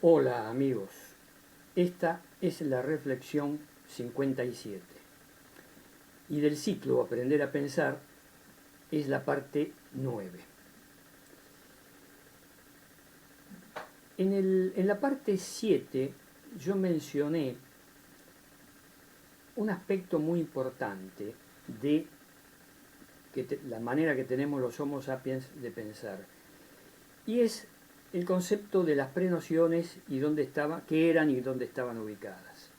Hola amigos, esta es la reflexión 57 y del ciclo Aprender a Pensar es la parte 9. En la parte 7 yo mencioné un aspecto muy importante de la manera que tenemos los Homo sapiens de pensar, y es el concepto de las prenociones y qué eran y dónde estaban ubicadas.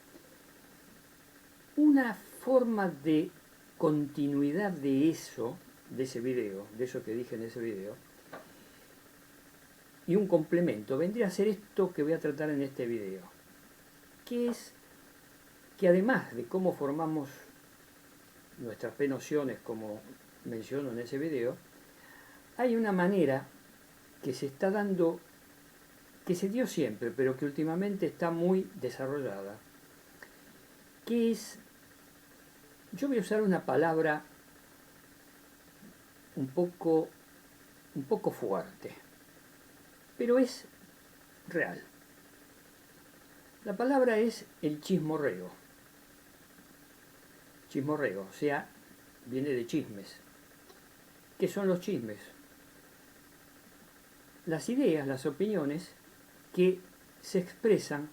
Una forma de continuidad de eso, de eso que dije en ese video, y un complemento, vendría a ser esto que voy a tratar en este video, que es que además de cómo formamos nuestras prenociones, como menciono en ese video, hay una manera que se está dando, que se dio siempre, pero que últimamente está muy desarrollada, que es, yo voy a usar una palabra un poco fuerte, pero es real. La palabra es el chismorreo. Chismorreo, o sea, viene de chismes. ¿Qué son los chismes? Las ideas, las opiniones que se expresan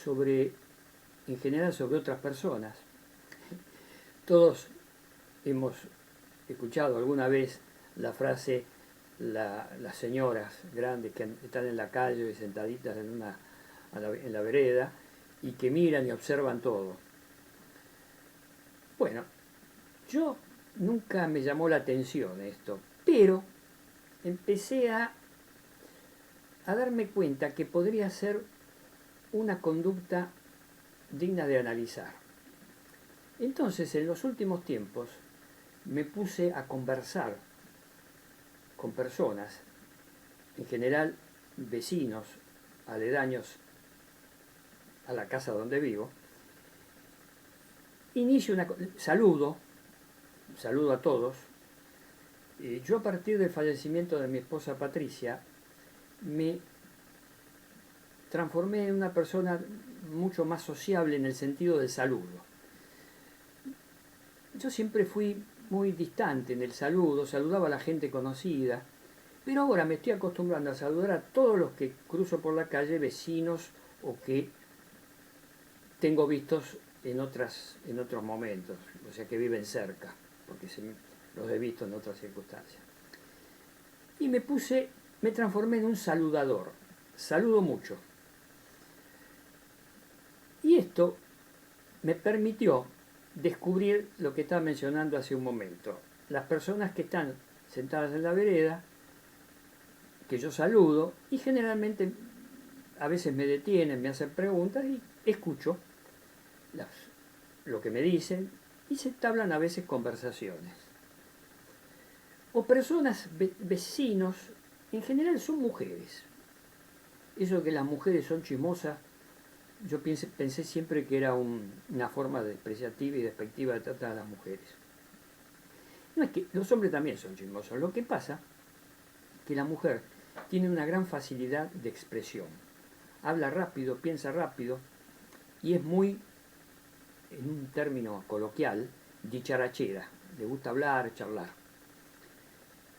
en general sobre otras personas. Todos hemos escuchado alguna vez la frase, las señoras grandes que están en la calle sentaditas en la vereda y que miran y observan todo. Bueno, yo nunca me llamó la atención esto, pero empecé a darme cuenta que podría ser una conducta digna de analizar. Entonces, en los últimos tiempos, me puse a conversar con personas, en general vecinos, aledaños a la casa donde vivo. Saludo a todos. Yo, a partir del fallecimiento de mi esposa Patricia, me transformé en una persona mucho más sociable en el sentido del saludo. Yo siempre fui muy distante en el saludo, saludaba a la gente conocida, pero ahora me estoy acostumbrando a saludar a todos los que cruzo por la calle, vecinos o que tengo vistos en otros momentos, o sea, que viven cerca, porque los he visto en otras circunstancias. Y me transformé en un saludador, saludo mucho. Y esto me permitió descubrir lo que estaba mencionando hace un momento. Las personas que están sentadas en la vereda, que yo saludo, y generalmente a veces me detienen, me hacen preguntas y escucho lo que me dicen y se entablan a veces conversaciones. O personas, vecinos, en general son mujeres. Eso de que las mujeres son chismosas, yo pensé siempre que era una forma despreciativa y despectiva de tratar a las mujeres. No es que los hombres también son chismosos, lo que pasa es que la mujer tiene una gran facilidad de expresión. Habla rápido, piensa rápido y es muy, en un término coloquial, dicharachera. Le gusta hablar, charlar.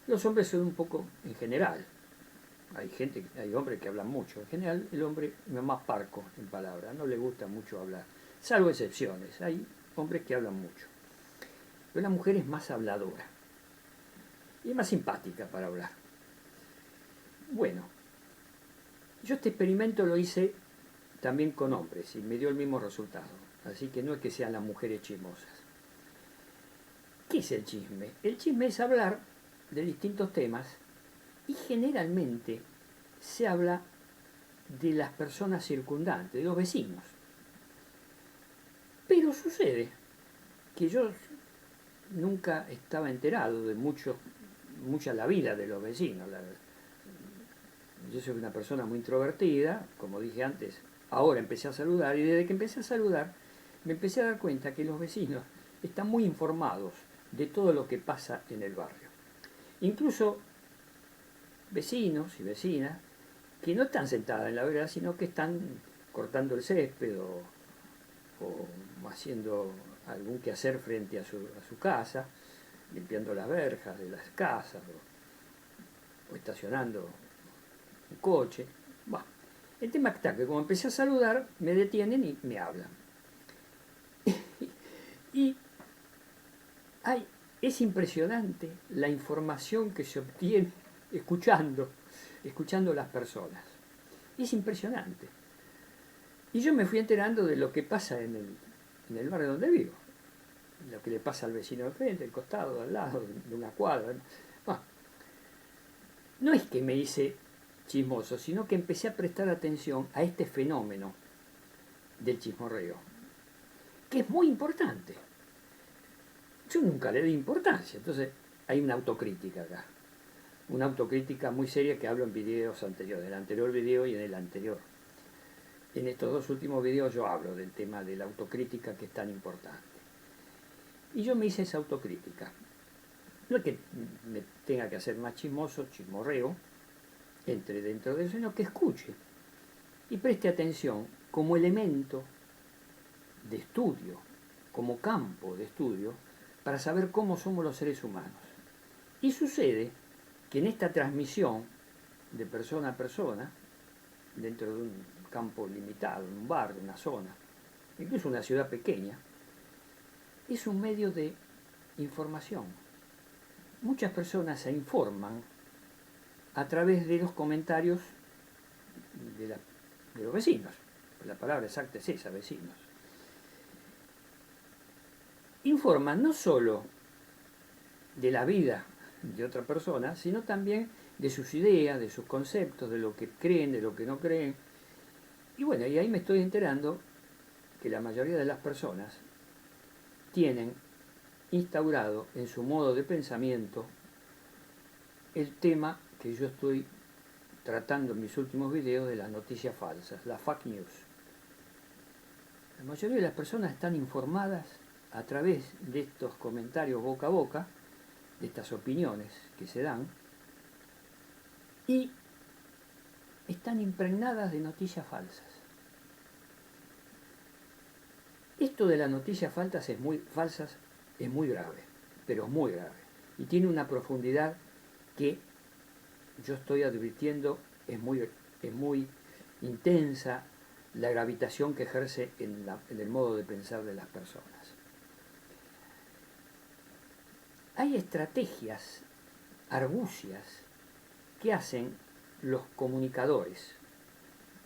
Los hombres son un poco, en general, hay hombres que hablan mucho. En general, el hombre es más parco en palabras, no le gusta mucho hablar. Salvo excepciones, hay hombres que hablan mucho. Pero la mujer es más habladora y es más simpática para hablar. Bueno, yo este experimento lo hice también con hombres y me dio el mismo resultado. Así que no es que sean las mujeres chismosas. ¿Qué es el chisme? El chisme es hablar de distintos temas y generalmente se habla de las personas circundantes, de los vecinos. Pero sucede que yo nunca estaba enterado de mucha la vida de los vecinos. Yo soy una persona muy introvertida, como dije antes, ahora empecé a saludar y desde que empecé a saludar me empecé a dar cuenta que los vecinos están muy informados de todo lo que pasa en el barrio. Incluso vecinos y vecinas que no están sentadas en la vereda, sino que están cortando el césped o haciendo algún quehacer frente a su casa, limpiando las verjas de las casas o estacionando un coche. Bueno, el tema está que como empecé a saludar, me detienen y me hablan. Y es impresionante la información que se obtiene escuchando a las personas. Es impresionante. Y yo me fui enterando de lo que pasa en el barrio donde vivo. Lo que le pasa al vecino de frente, del costado, al lado, de una cuadra. Bueno, no es que me hice chismoso, sino que empecé a prestar atención a este fenómeno del chismorreo, que es muy importante. Yo nunca le di importancia, entonces hay una autocrítica acá. Una autocrítica muy seria que hablo en videos anteriores, en el anterior video y en el anterior. En estos dos últimos videos yo hablo del tema de la autocrítica, que es tan importante. Y yo me hice esa autocrítica. No es que me tenga que hacer más chismoso, chismorreo, entre dentro de eso, sino que escuche y preste atención como elemento de estudio, como campo de estudio, para saber cómo somos los seres humanos. Y sucede que en esta transmisión de persona a persona, dentro de un campo limitado, en un barrio, una zona, incluso una ciudad pequeña, es un medio de información. Muchas personas se informan a través de los comentarios de los vecinos. La palabra exacta es esa, vecinos. Informan no solo de la vida de otra persona, sino también de sus ideas, de sus conceptos, de lo que creen, de lo que no creen. Y bueno, y ahí me estoy enterando que la mayoría de las personas tienen instaurado en su modo de pensamiento el tema que yo estoy tratando en mis últimos videos de las noticias falsas, las fake news. La mayoría de las personas están informadas a través de estos comentarios boca a boca, de estas opiniones que se dan, y están impregnadas de noticias falsas. Esto de las noticias falsas es muy grave, pero muy grave. Y tiene una profundidad que yo estoy advirtiendo es muy intensa, la gravitación que ejerce en el modo de pensar de las personas. Hay estrategias, argucias, que hacen los comunicadores,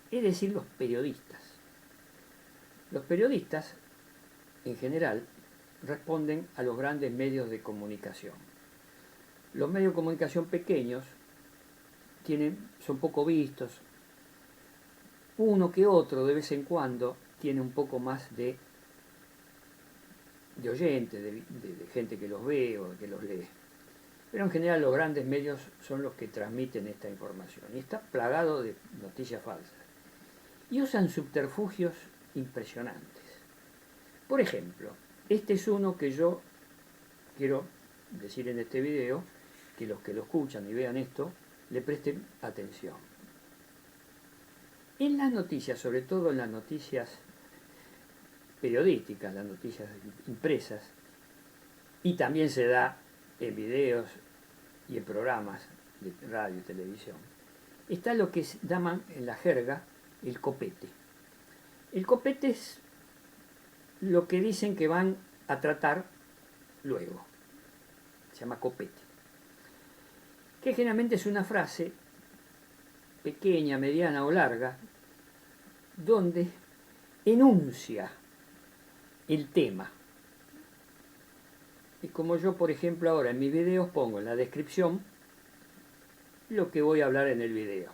es decir, los periodistas. Los periodistas, en general, responden a los grandes medios de comunicación. Los medios de comunicación pequeños son poco vistos. Uno que otro, de vez en cuando, tiene un poco más de oyentes, de gente que los ve o que los lee. Pero en general los grandes medios son los que transmiten esta información. Y está plagado de noticias falsas. Y usan subterfugios impresionantes. Por ejemplo, este es uno que yo quiero decir en este video, que los que lo escuchan y vean esto, le presten atención. En las noticias, sobre todo en las noticias periodísticas, las noticias impresas, y también se da en videos y en programas de radio y televisión, está lo que llaman en la jerga el copete. El copete es lo que dicen que van a tratar luego. Se llama copete. Que generalmente es una frase pequeña, mediana o larga, donde enuncia el tema. Y como yo, por ejemplo, ahora en mis videos pongo en la descripción lo que voy a hablar en el video.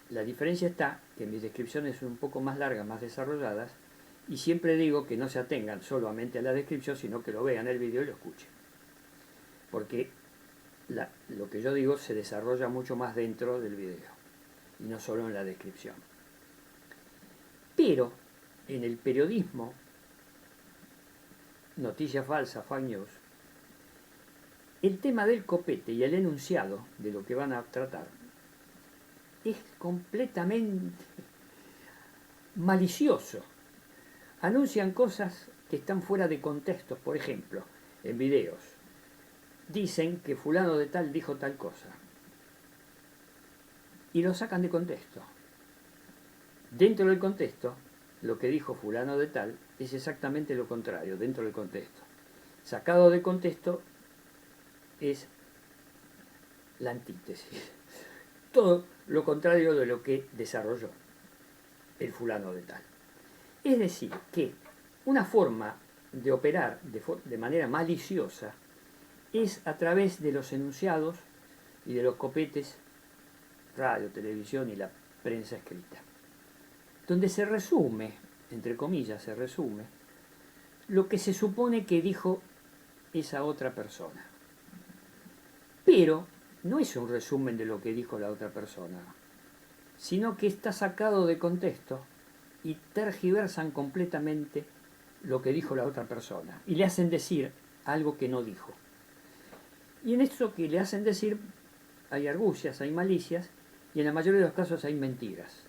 La diferencia está que mis descripciones son un poco más largas, más desarrolladas, y siempre digo que no se atengan solamente a la descripción, sino que lo vean el video y lo escuchen. Porque lo que yo digo se desarrolla mucho más dentro del video, y no solo en la descripción. Pero en el periodismo, noticia falsa, fake news, el tema del copete y el enunciado de lo que van a tratar es completamente malicioso. Anuncian cosas que están fuera de contexto, por ejemplo, en videos. Dicen que fulano de tal dijo tal cosa y lo sacan de contexto. Dentro del contexto, lo que dijo fulano de tal es exactamente lo contrario, dentro del contexto. Sacado de contexto es la antítesis. Todo lo contrario de lo que desarrolló el fulano de tal. Es decir, que una forma de operar de manera maliciosa es a través de los enunciados y de los copetes, radio, televisión y la prensa escrita, donde se resume, entre comillas, se resume lo que se supone que dijo esa otra persona. Pero no es un resumen de lo que dijo la otra persona, sino que está sacado de contexto y tergiversan completamente lo que dijo la otra persona y le hacen decir algo que no dijo. Y en esto que le hacen decir hay argucias, hay malicias y en la mayoría de los casos hay mentiras.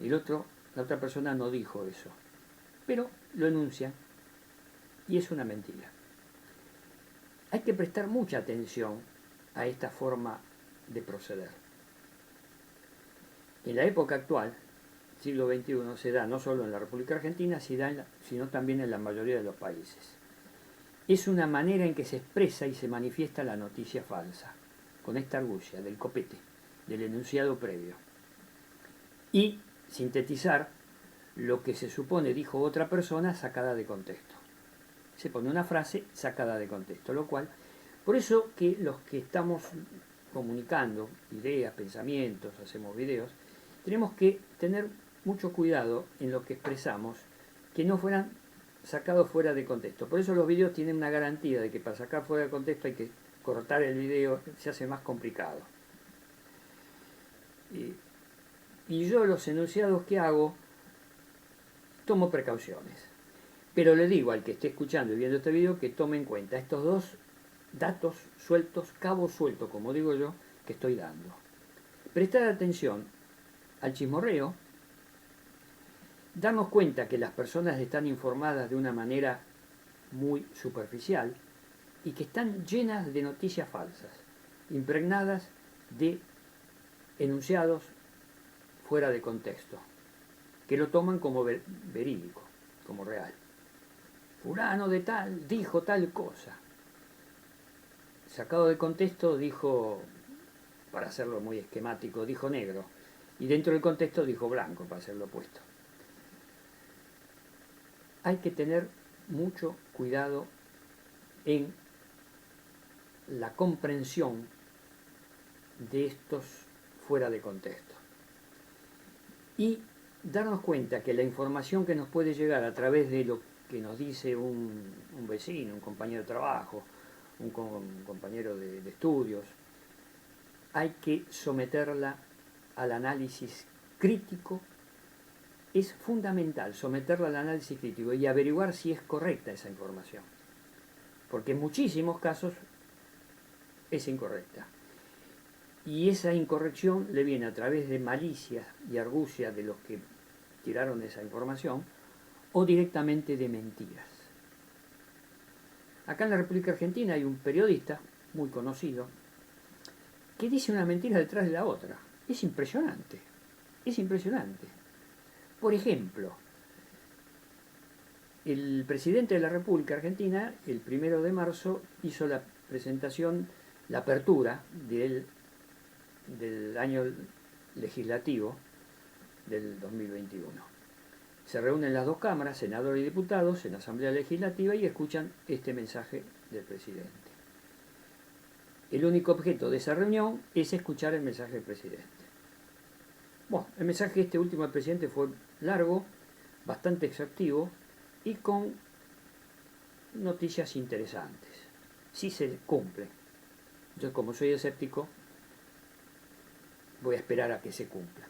La otra persona no dijo eso, pero lo enuncia y es una mentira. Hay que prestar mucha atención a esta forma de proceder. En la época actual, siglo XXI, se da no solo en la República Argentina, sino también en la mayoría de los países. Es una manera en que se expresa y se manifiesta la noticia falsa, con esta argucia del copete, del enunciado previo. Y sintetizar lo que se supone dijo otra persona sacada de contexto. Se pone una frase sacada de contexto, lo cual, por eso que los que estamos comunicando ideas, pensamientos, hacemos videos, tenemos que tener mucho cuidado en lo que expresamos, que no fueran sacados fuera de contexto. Por eso los videos tienen una garantía de que para sacar fuera de contexto hay que cortar el video, se hace más complicado. Y yo los enunciados que hago tomo precauciones. Pero le digo al que esté escuchando y viendo este video que tome en cuenta estos dos datos sueltos, cabos sueltos, como digo yo, que estoy dando. Prestar atención al chismorreo, darnos cuenta que las personas están informadas de una manera muy superficial y que están llenas de noticias falsas, impregnadas de enunciados fuera de contexto, que lo toman como verídico, como real. Fulano de tal dijo tal cosa. Sacado de contexto dijo, para hacerlo muy esquemático, dijo negro. Y dentro del contexto dijo blanco, para hacerlo opuesto. Hay que tener mucho cuidado en la comprensión de estos fuera de contexto. Y darnos cuenta que la información que nos puede llegar a través de lo que nos dice un vecino, un compañero de trabajo, un compañero de estudios, hay que someterla al análisis crítico. Es fundamental someterla al análisis crítico y averiguar si es correcta esa información, porque en muchísimos casos es incorrecta. Y esa incorrección le viene a través de malicias y argucias de los que tiraron esa información o directamente de mentiras. Acá en la República Argentina hay un periodista muy conocido que dice una mentira detrás de la otra. Es impresionante, es impresionante. Por ejemplo, el presidente de la República Argentina, el 1 de marzo, hizo la presentación, la apertura del año legislativo del 2021. Se reúnen las dos cámaras, senadores y diputados, en la Asamblea Legislativa y escuchan este mensaje del presidente. El único objeto de esa reunión es escuchar el mensaje del presidente. Bueno, el mensaje este último del presidente fue largo, bastante exhaustivo y con noticias interesantes. Sí se cumple. Yo, como soy escéptico, voy a esperar a que se cumpla.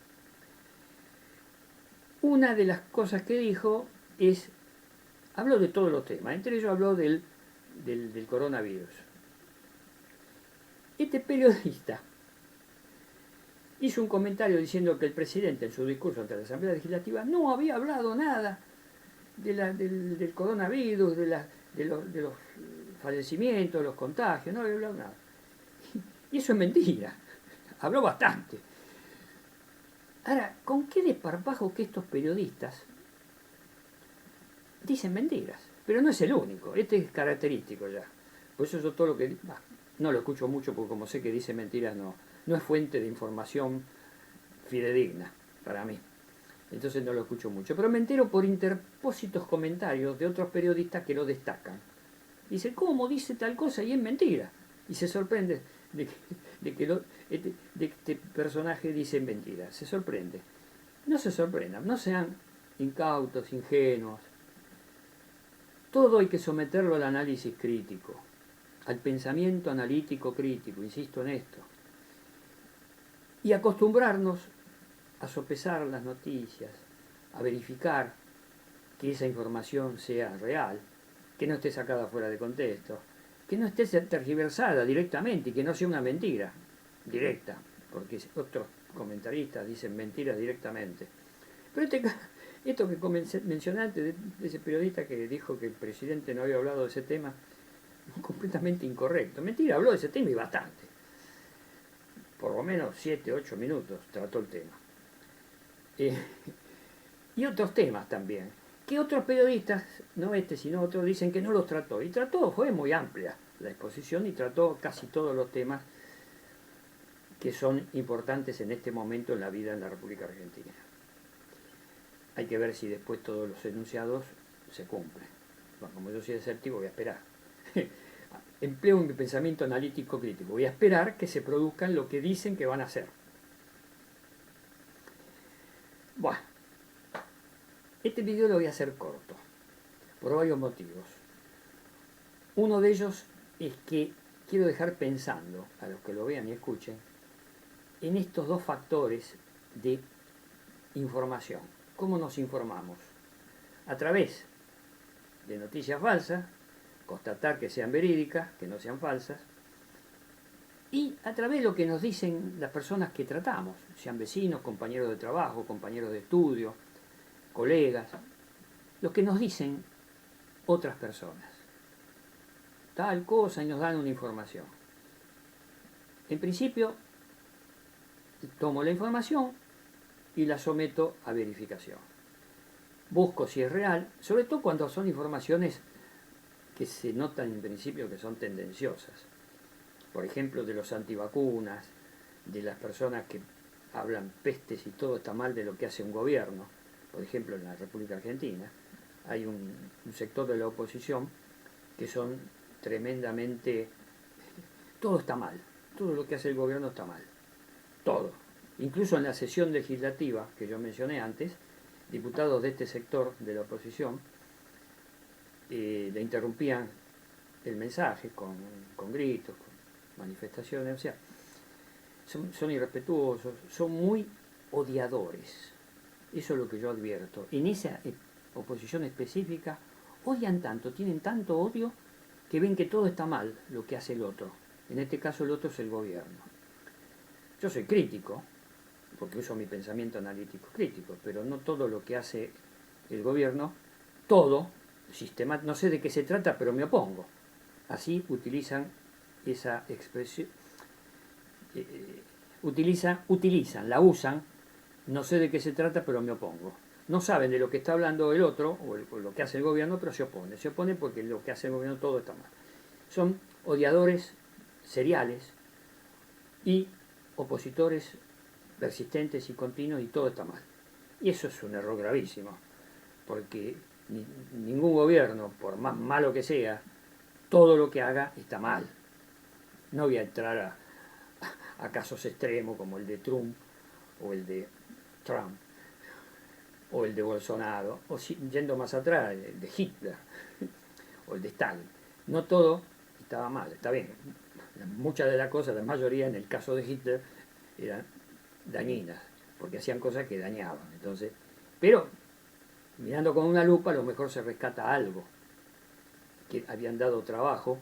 Una de las cosas que dijo es, habló de todos los temas, entre ellos habló del coronavirus. Este periodista hizo un comentario diciendo que el presidente en su discurso ante la Asamblea Legislativa no había hablado nada del coronavirus, de los fallecimientos, de los contagios, no había hablado nada. Y eso es mentira, habló bastante. Ahora, ¿con qué desparpajo que estos periodistas dicen mentiras? Pero no es el único, este es característico ya. Por eso yo todo lo que... no lo escucho mucho porque como sé que dice mentiras no es fuente de información fidedigna para mí. Entonces no lo escucho mucho. Pero me entero por interpósitos comentarios de otros periodistas que lo destacan. Dice, ¿cómo dice tal cosa? Y es mentira. Y se sorprende de que este personaje dice mentiras. Se sorprende. No se sorprendan, no sean incautos, ingenuos. Todo hay que someterlo al análisis crítico, al pensamiento analítico crítico, insisto en esto. Y acostumbrarnos a sopesar las noticias, a verificar que esa información sea real, que no esté sacada fuera de contexto, que no esté tergiversada directamente y que no sea una mentira directa, porque otros comentaristas dicen mentiras directamente. Pero esto que mencioné antes de ese periodista que dijo que el presidente no había hablado de ese tema, es completamente incorrecto. Mentira, habló de ese tema y bastante. Por lo menos 7, 8 minutos trató el tema. Y otros temas también, que otros periodistas, no este sino otros, dicen que no los trató. Y trató, fue muy amplia la exposición y trató casi todos los temas que son importantes en este momento en la vida en la República Argentina. Hay que ver si después todos los enunciados se cumplen. Bueno, como yo soy escéptico, voy a esperar. Empleo mi pensamiento analítico crítico. Voy a esperar que se produzcan lo que dicen que van a hacer. Bueno, este video lo voy a hacer corto, por varios motivos. Uno de ellos es que quiero dejar pensando, a los que lo vean y escuchen, en estos dos factores de información. ¿Cómo nos informamos? A través de noticias falsas, constatar que sean verídicas, que no sean falsas, y a través de lo que nos dicen las personas que tratamos, sean vecinos, compañeros de trabajo, compañeros de estudio, colegas, lo que nos dicen otras personas. Tal cosa y nos dan una información. En principio, tomo la información y la someto a verificación. Busco si es real, sobre todo cuando son informaciones que se notan en principio que son tendenciosas. Por ejemplo, de los antivacunas, de las personas que hablan pestes y todo está mal de lo que hace un gobierno. Por ejemplo, en la República Argentina hay un sector de la oposición que son tremendamente... Todo está mal, todo lo que hace el gobierno está mal, todo. Incluso en la sesión legislativa que yo mencioné antes, diputados de este sector de la oposición le interrumpían el mensaje con gritos, con manifestaciones, o sea, son irrespetuosos, son muy odiadores. Eso es lo que yo advierto. En esa oposición específica odian tanto, tienen tanto odio que ven que todo está mal lo que hace el otro. En este caso el otro es el gobierno. Yo soy crítico, porque uso mi pensamiento analítico crítico, pero no todo lo que hace el gobierno, todo, no sé de qué se trata, pero me opongo. Así utilizan esa expresión, la usan, no sé de qué se trata, pero me opongo. No saben de lo que está hablando el otro, o lo que hace el gobierno, pero se opone. Se opone porque lo que hace el gobierno todo está mal. Son odiadores seriales y opositores persistentes y continuos y todo está mal. Y eso es un error gravísimo, porque ningún gobierno, por más malo que sea, todo lo que haga está mal. No voy a entrar a casos extremos como el de Trump o el de Trump o el de Bolsonaro, o yendo más atrás, el de Hitler o el de Stalin. No todo estaba mal, está bien. Muchas de las cosas, la mayoría en el caso de Hitler, eran dañinas, porque hacían cosas que dañaban. Entonces, pero mirando con una lupa a lo mejor se rescata algo, que habían dado trabajo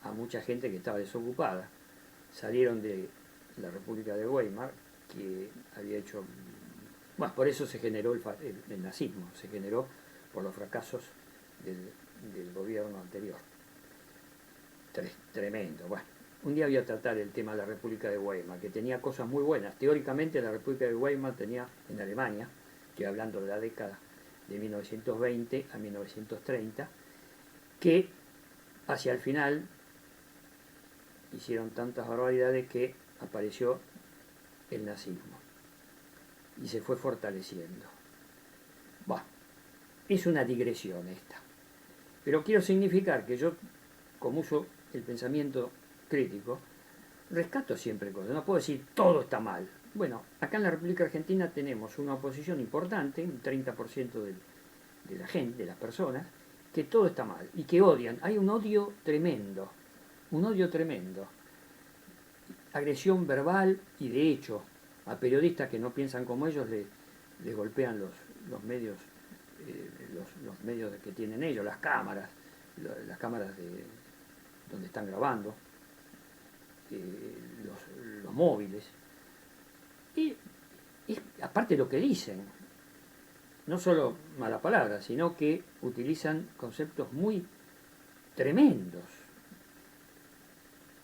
a mucha gente que estaba desocupada. Salieron de la República de Weimar que había hecho... Bueno, por eso se generó el nazismo, se generó por los fracasos del gobierno anterior. Tremendo. Bueno, un día voy a tratar el tema de la República de Weimar, que tenía cosas muy buenas. Teóricamente la República de Weimar tenía en Alemania, estoy hablando de la década de 1920 a 1930, que hacia el final hicieron tantas barbaridades que apareció el nazismo y se fue fortaleciendo. Bueno, es una digresión esta, pero quiero significar que yo, como uso el pensamiento crítico, rescato siempre cosas. No puedo decir todo está mal. Bueno, acá en la República Argentina tenemos una oposición importante, un 30% de la gente, de las personas, que todo está mal y que odian. Hay un odio tremendo, agresión verbal y de hecho a periodistas que no piensan como ellos les golpean los medios, los medios que tienen ellos, las cámaras de donde están grabando, los móviles. Y aparte lo que dicen, no solo mala palabra, sino que utilizan conceptos muy tremendos.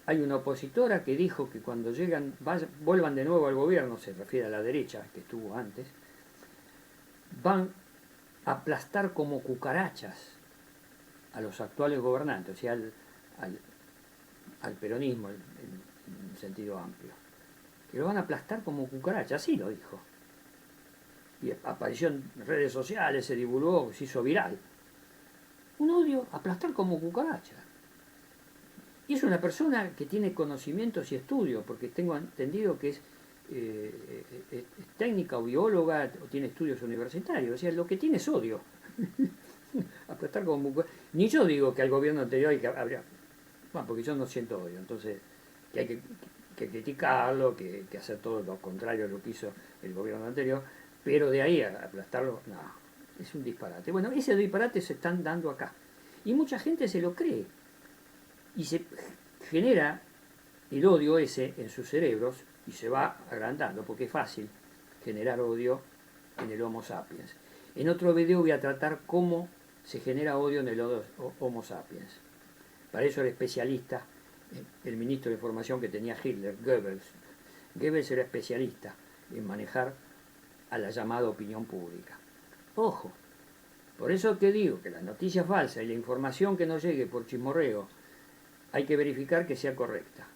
Hay una opositora que dijo que cuando vuelvan de nuevo al gobierno, se refiere a la derecha que estuvo antes, van a aplastar como cucarachas a los actuales gobernantes, o sea, al peronismo en sentido amplio. Que lo van a aplastar como cucarachas, así lo dijo. Y apareció en redes sociales, se divulgó, se hizo viral. Un odio, aplastar como cucaracha. Y es una persona que tiene conocimientos y estudios, porque tengo entendido que es técnica o bióloga, o tiene estudios universitarios. O sea, lo que tiene es odio. Aplastar como cucaracha. Ni yo digo que al gobierno anterior habría... Bueno, porque yo no siento odio, entonces que hay que criticarlo, que hacer todo lo contrario a lo que hizo el gobierno anterior, pero de ahí a aplastarlo, no, es un disparate. Bueno, ese disparate se están dando acá. Y mucha gente se lo cree. Y se genera el odio ese en sus cerebros y se va agrandando, porque es fácil generar odio en el Homo sapiens. En otro video voy a tratar cómo se genera odio en el Homo sapiens. Para eso era especialista el ministro de Información que tenía Hitler, Goebbels. Goebbels era especialista en manejar a la llamada opinión pública. Ojo, por eso que digo que la noticia falsa y la información que nos llegue por chismorreo hay que verificar que sea correcta.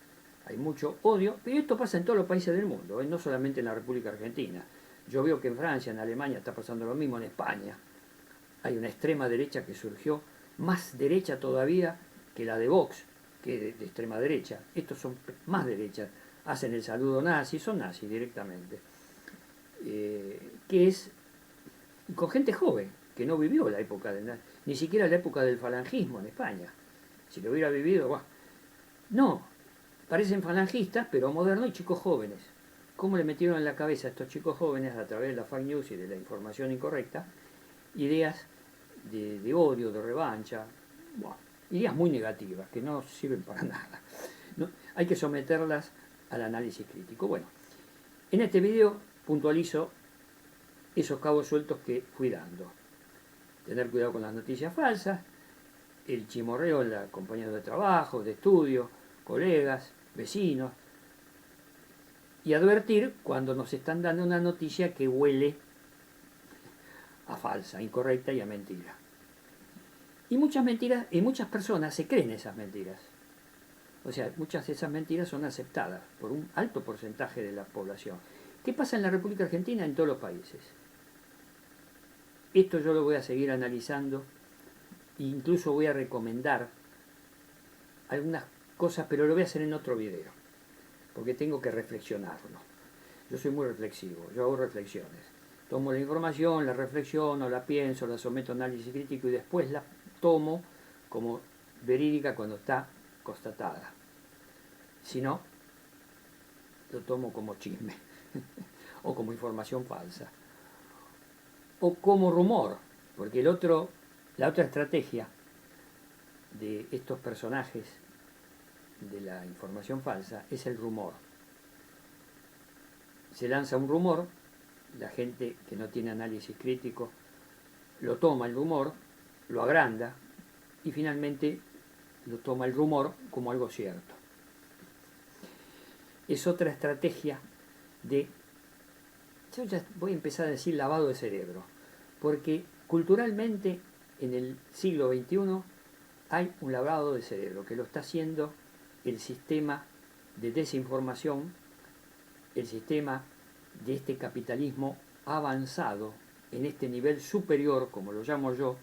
Hay mucho odio, y esto pasa en todos los países del mundo, no solamente en la República Argentina. Yo veo que en Francia, en Alemania está pasando lo mismo, en España. Hay una extrema derecha que surgió, más derecha todavía que la de Vox, que de extrema derecha. Estos son más derechas, hacen el saludo nazi, son nazis directamente. Que es con gente joven, que no vivió la época ni siquiera la época del falangismo en España. Si lo hubiera vivido, bueno. No, parecen falangistas, pero modernos y chicos jóvenes. ¿Cómo le metieron en la cabeza a estos chicos jóvenes, a través de la fake news y de la información incorrecta, ideas de odio, de revancha, bueno, ideas muy negativas, que no sirven para nada? No, hay que someterlas al análisis crítico. Bueno, en este video puntualizo esos cabos sueltos que fui dando. Tener cuidado con las noticias falsas, el chimorreo en los compañeros de trabajo, de estudio, colegas, vecinos, y advertir cuando nos están dando una noticia que huele a falsa, incorrecta y a mentira. Y muchas mentiras, y muchas personas se creen esas mentiras. O sea, muchas de esas mentiras son aceptadas por un alto porcentaje de la población. ¿Qué pasa en la República Argentina? En todos los países. Esto yo lo voy a seguir analizando e incluso voy a recomendar algunas cosas, pero lo voy a hacer en otro video, porque tengo que reflexionarlo. Yo soy muy reflexivo, yo hago reflexiones. Tomo la información, la reflexiono, la pienso, la someto a análisis crítico y después la tomo como verídica cuando está constatada. Si no, lo tomo como chisme o como información falsa o como rumor, porque la otra estrategia de estos personajes de la información falsa es el rumor. se lanza un rumor, la gente que no tiene análisis crítico lo toma el rumor, lo agranda y finalmente lo toma el rumor como algo cierto. Es otra estrategia de, yo ya voy a empezar a decir lavado de cerebro, porque culturalmente en el siglo XXI hay un lavado de cerebro que lo está haciendo el sistema de desinformación, el sistema de este capitalismo avanzado en este nivel superior, como lo llamo yo,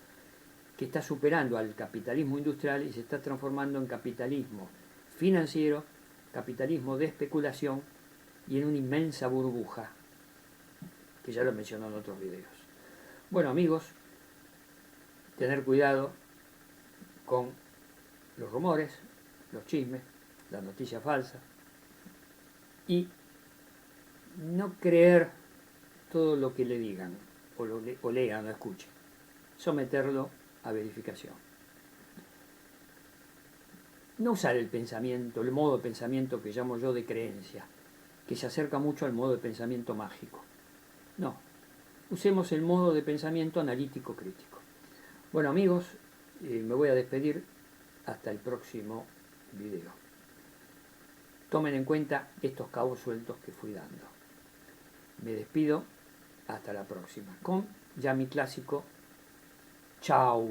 que está superando al capitalismo industrial y se está transformando en capitalismo financiero, capitalismo de especulación y en una inmensa burbuja, que ya lo mencioné en otros videos. Bueno, amigos, tener cuidado con los rumores, los chismes, las noticias falsas y no creer todo lo que le digan o lean o escuchen. Someterlo a verificación. No usar el pensamiento, el modo de pensamiento que llamo yo de creencia, que se acerca mucho al modo de pensamiento mágico. No, usemos el modo de pensamiento analítico crítico. Bueno amigos, me voy a despedir hasta el próximo video. Tomen en cuenta estos cabos sueltos que fui dando. Me despido hasta la próxima con ya mi clásico chau.